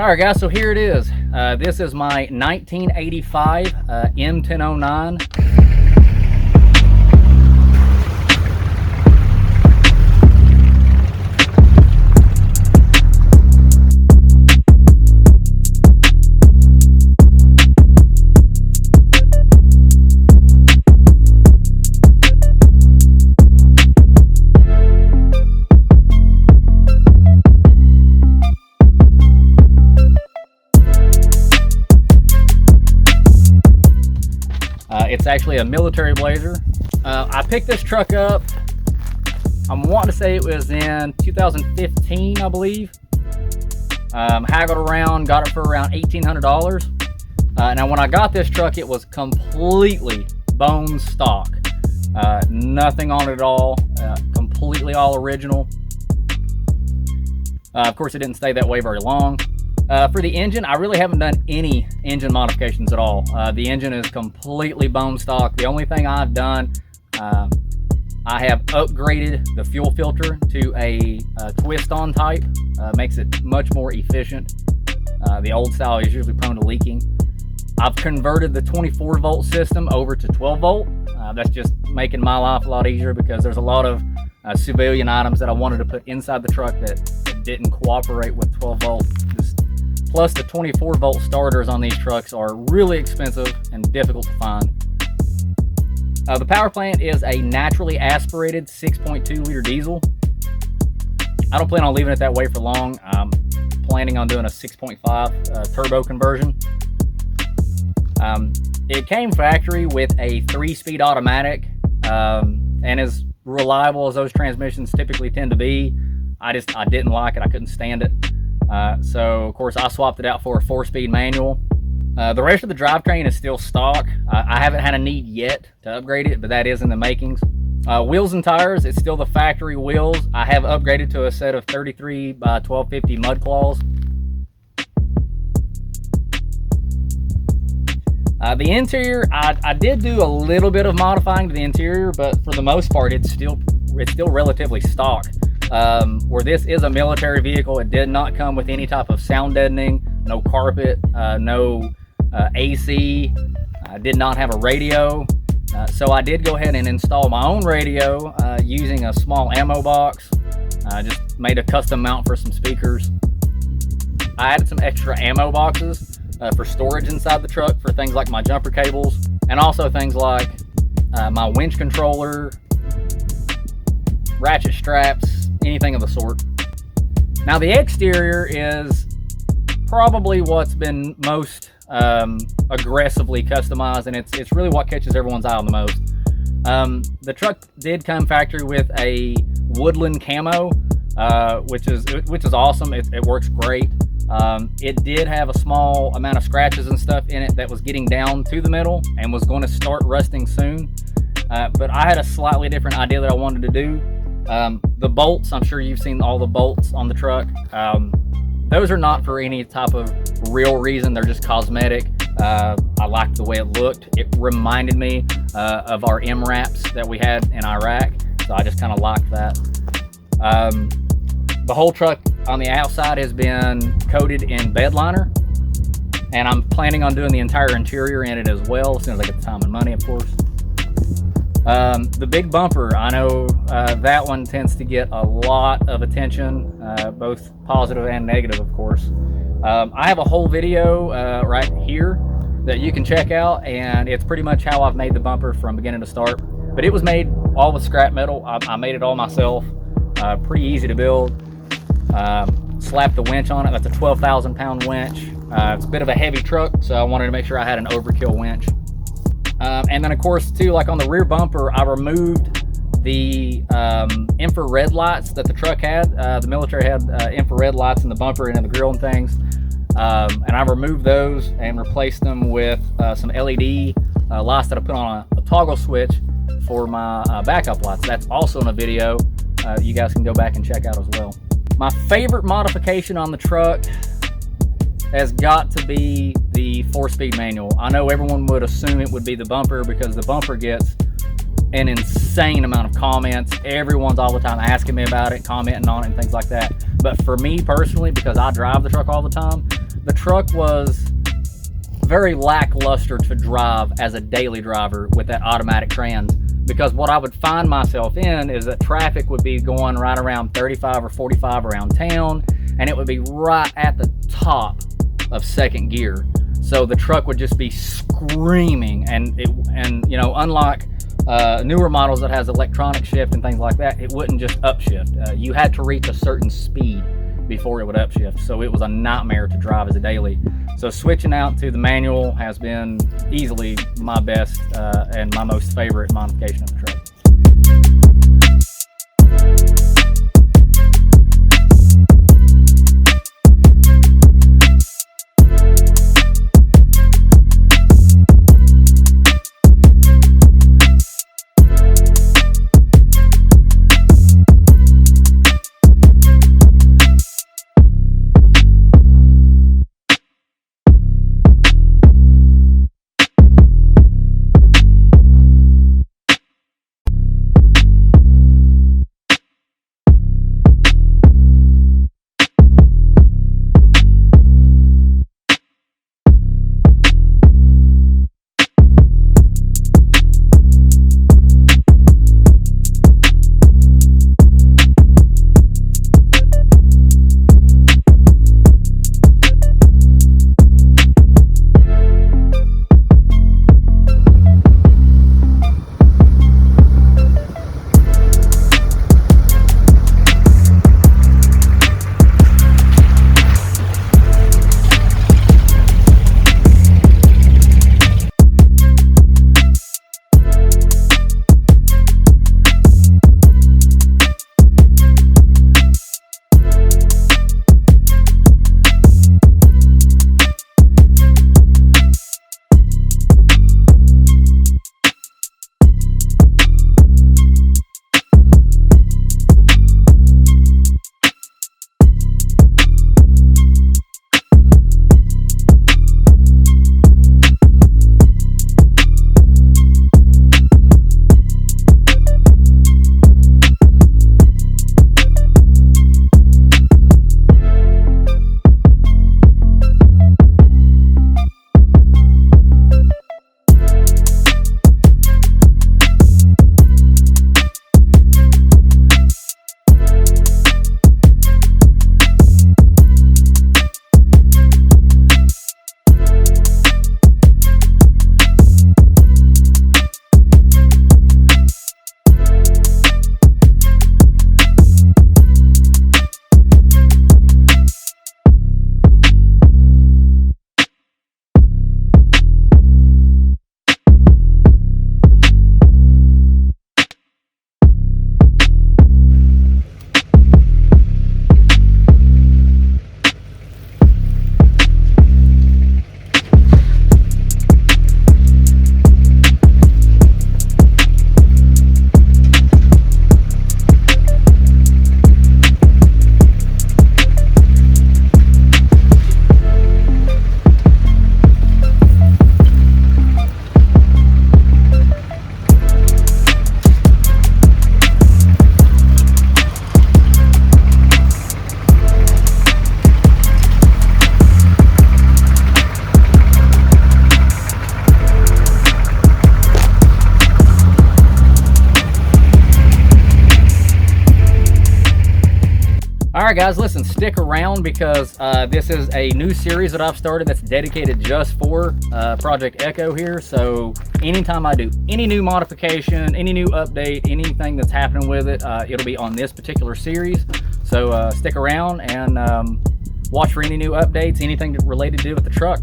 All right, guys, so here it is. This is my 1985 M1009. It's actually a Military Blazer. I picked this truck up, I'm wanting to say it was in 2015, I believe. Haggled around, got it for around $1,800. Now when I got this truck, it was completely bone stock. Nothing on it at all, completely all original. Of course, it didn't stay that way very long. For the engine, I really haven't done any engine modifications at all. The engine is completely bone stock. The only thing I've done, I have upgraded the fuel filter to a twist-on type. Makes it much more efficient. The old style is usually prone to leaking. I've converted the 24-volt system over to 12-volt. That's just making my life a lot easier because there's a lot of civilian items that I wanted to put inside the truck that didn't cooperate with 12-volt. Plus, the 24-volt starters on these trucks are really expensive and difficult to find. The power plant is a naturally aspirated 6.2-liter diesel. I don't plan on leaving it that way for long. I'm planning on doing a 6.5 turbo conversion. It came factory with a 3-speed automatic, and as reliable as those transmissions typically tend to be, I didn't like it. I couldn't stand it. So of course I swapped it out for a 4-speed manual. The rest of the drivetrain is still stock. I haven't had a need yet to upgrade it, but that is in the makings. Wheels and tires, it's still the factory wheels. I have upgraded to a set of 33 by 1250 mud claws. The interior, I did do a little bit of modifying to the interior, but for the most part it's still relatively stock. Where this is a military vehicle, it did not come with any type of sound deadening, no carpet, no AC, did not have a radio. So I did go ahead and install my own radio using a small ammo box. Just made a custom mount for some speakers. I added some extra ammo boxes for storage inside the truck for things like my jumper cables, and also things like my winch controller, ratchet straps, anything of the sort. Now the exterior is probably what's been most aggressively customized, and it's really what catches everyone's eye on the most. The truck did come factory with a woodland camo, which is awesome. It works great. It did have a small amount of scratches and stuff in it that was getting down to the middle and was going to start rusting soon. But I had a slightly different idea that I wanted to do. The bolts, I'm sure you've seen all the bolts on the truck. Those are not for any type of real reason. They're just cosmetic. I liked the way it looked. It reminded me of our M-wraps that we had in Iraq, so I just kind of liked that. The whole truck on the outside has been coated in bed liner, and I'm planning on doing the entire interior in it as well, as soon as I get the time and money, of course. The big bumper, I know that one tends to get a lot of attention, both positive and negative, of course. I have a whole video right here that you can check out, and it's pretty much how I've made the bumper from beginning to start. But it was made all with scrap metal. I made it all myself. Pretty easy to build. Slapped the winch on it. That's a 12,000 pound winch. It's a bit of a heavy truck, so I wanted to make sure I had an overkill winch. And then of course too, like on the rear bumper, I removed the infrared lights that the truck had. The military had infrared lights in the bumper and in the grill and things. And I removed those and replaced them with some LED lights that I put on a toggle switch for my backup lights. That's also in a video you guys can go back and check out as well. My favorite modification on the truck has got to be the 4-speed manual. I know everyone would assume it would be the bumper because the bumper gets an insane amount of comments. Everyone's all the time asking me about it, commenting on it and things like that. But for me personally, because I drive the truck all the time, the truck was very lackluster to drive as a daily driver with that automatic trans, because what I would find myself in is that traffic would be going right around 35 or 45 around town, and it would be right at the top of second gear. So the truck would just be screaming, and you know, unlike newer models that has electronic shift and things like that, it wouldn't just upshift. You had to reach a certain speed before it would upshift, so it was a nightmare to drive as a daily. So switching out to the manual has been easily my best and my most favorite modification of the truck. Alright guys, listen, stick around because this is a new series that I've started that's dedicated just for Project Echo here. So anytime I do any new modification, any new update, anything that's happening with it, it'll be on this particular series. So stick around and watch for any new updates, anything related to do with the truck.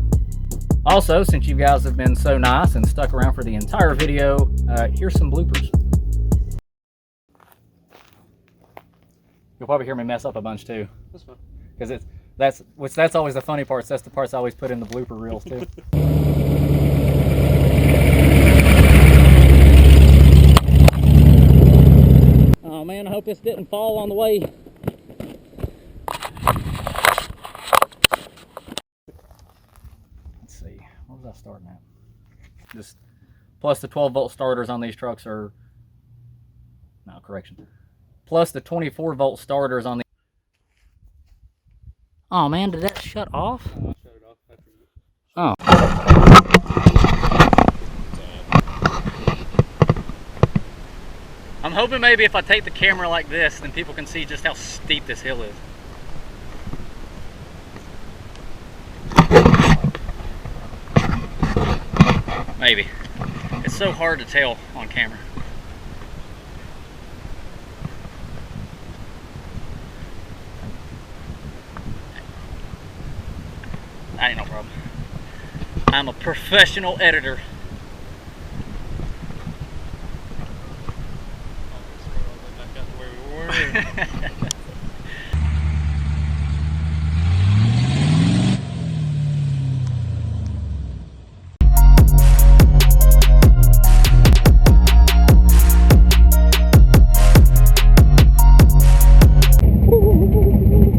Also, since you guys have been so nice and stuck around for the entire video, here's some bloopers. You'll probably hear me mess up a bunch too. That's fine. Because that's always the funny parts. That's the parts I always put in the blooper reels too. Oh man, I hope this didn't fall on the way. Let's see, what was I starting at? Just plus the 12-volt starters on these trucks are, no, correction. Plus the 24-volt starters on the... Oh man, did that shut off? Oh, I shut it Oh. I'm hoping maybe if I take the camera like this, then people can see just how steep this hill is. Maybe. It's so hard to tell on camera. That ain't no problem. I'm a professional editor. Back up to where we were.